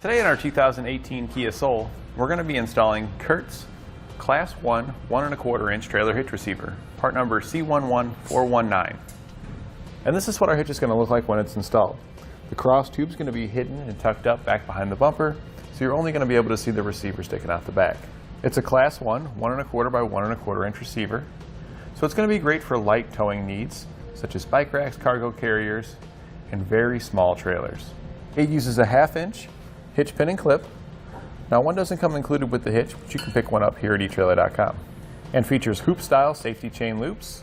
Today in our 2018 Kia Soul, we're going to be installing CURT's Class 1 1¼ inch trailer hitch receiver, part number C11419. And this is what our hitch is going to look like when it's installed. The cross tube is going to be hidden and tucked up back behind the bumper, so you're only going to be able to see the receiver sticking out the back. It's a Class 1 1¼ by 1¼ inch receiver, so it's going to be great for light towing needs, such as bike racks, cargo carriers, and very small trailers. It uses a 1/2 inch hitch pin and clip. Now, one doesn't come included with the hitch, but you can pick one up here at etrailer.com. And features hoop-style safety chain loops.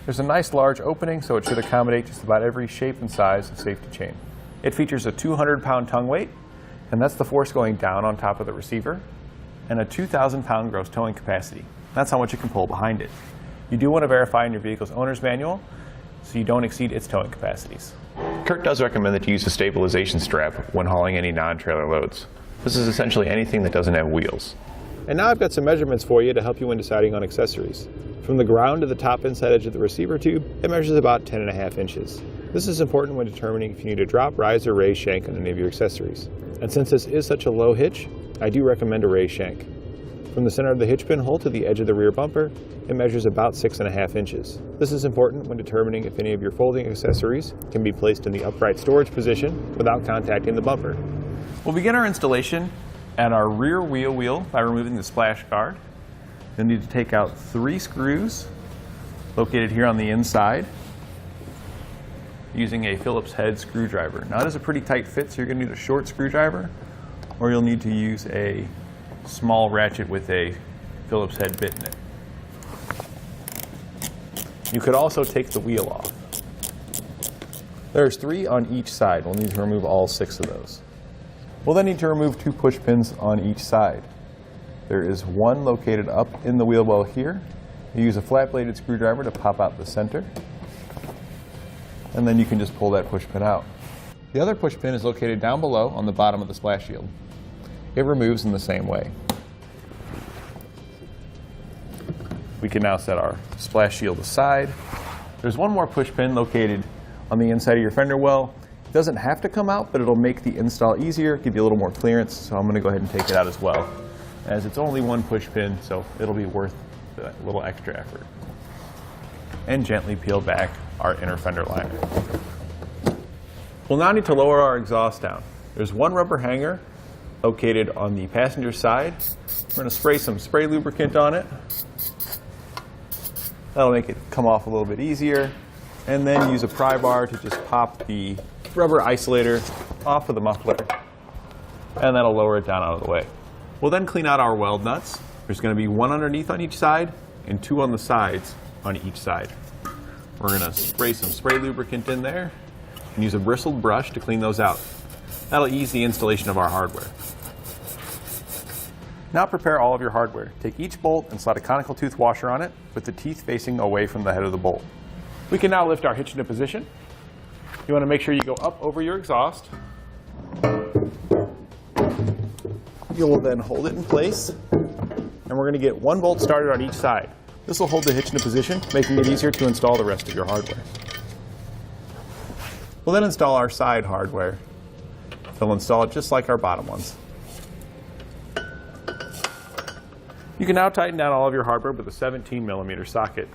There's a nice large opening, so it should accommodate just about every shape and size of safety chain. It features a 200-pound tongue weight, and that's the force going down on top of the receiver, and a 2,000-pound gross towing capacity. That's how much you can pull behind it. You do want to verify in your vehicle's owner's manual, so you don't exceed its towing capacities. CURT does recommend that you use a stabilization strap when hauling any non-trailer loads. This is essentially anything that doesn't have wheels. And now I've got some measurements for you to help you when deciding on accessories. From the ground to the top inside edge of the receiver tube, it measures about 10.5 inches. This is important when determining if you need to drop, rise, or raise shank on any of your accessories. And since this is such a low hitch, I do recommend a raised shank. From the center of the hitch pin hole to the edge of the rear bumper, it measures about 6.5 inches. This is important when determining if any of your folding accessories can be placed in the upright storage position without contacting the bumper. We'll begin our installation at our rear wheel by removing the splash guard. You'll need to take out 3 screws located here on the inside using a Phillips head screwdriver. Now, it is a pretty tight fit, so you're going to need a short screwdriver, or you'll need to use a small ratchet with a Phillips head bit in it. You could also take the wheel off. There's 3 on each side. We'll need to remove all 6 of those. We'll then need to remove 2 push pins on each side. There is one located up in the wheel well here. You use a flat-bladed screwdriver to pop out the center, and then you can just pull that push pin out. The other push pin is located down below on the bottom of the splash shield. It removes in the same way. We can now set our splash shield aside. There's one more push pin located on the inside of your fender well. It doesn't have to come out, but it'll make the install easier, give you a little more clearance, so I'm going to go ahead and take it out as well, as it's only one push pin, so it'll be worth the little extra effort. And gently peel back our inner fender liner. We'll now need to lower our exhaust down. There's one rubber hanger located on the passenger side. We're going to spray some spray lubricant on it. That'll make it come off a little bit easier. And then use a pry bar to just pop the rubber isolator off of the muffler. And that'll lower it down out of the way. We'll then clean out our weld nuts. There's going to be 1 underneath on each side and 2 on the sides on each side. We're going to spray some spray lubricant in there and use a bristled brush to clean those out. That'll ease the installation of our hardware. Now prepare all of your hardware. Take each bolt and slide a conical tooth washer on it with the teeth facing away from the head of the bolt. We can now lift our hitch into position. You want to make sure you go up over your exhaust. You will then hold it in place, and we're going to get 1 bolt started on each side. This will hold the hitch into position, making it easier to install the rest of your hardware. We'll then install our side hardware. They'll install it just like our bottom ones. You can now tighten down all of your hardware with a 17mm socket.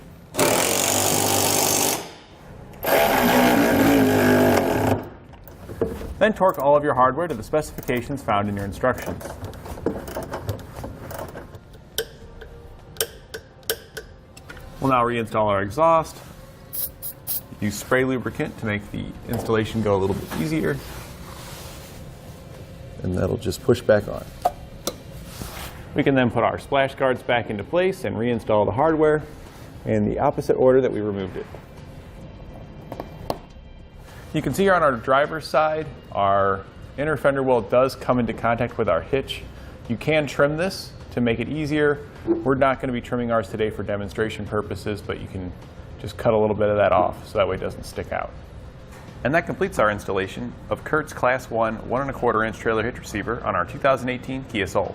Then torque all of your hardware to the specifications found in your instructions. We'll now reinstall our exhaust. Use spray lubricant to make the installation go a little bit easier. And that'll just push back on. We can then put our splash guards back into place and reinstall the hardware in the opposite order that we removed it. You can see here on our driver's side, our inner fender well does come into contact with our hitch. You can trim this to make it easier. We're not going to be trimming ours today for demonstration purposes, but you can just cut a little bit of that off so that way it doesn't stick out. And that completes our installation of CURT's Class 1 1¼ inch trailer hitch receiver on our 2018 Kia Soul.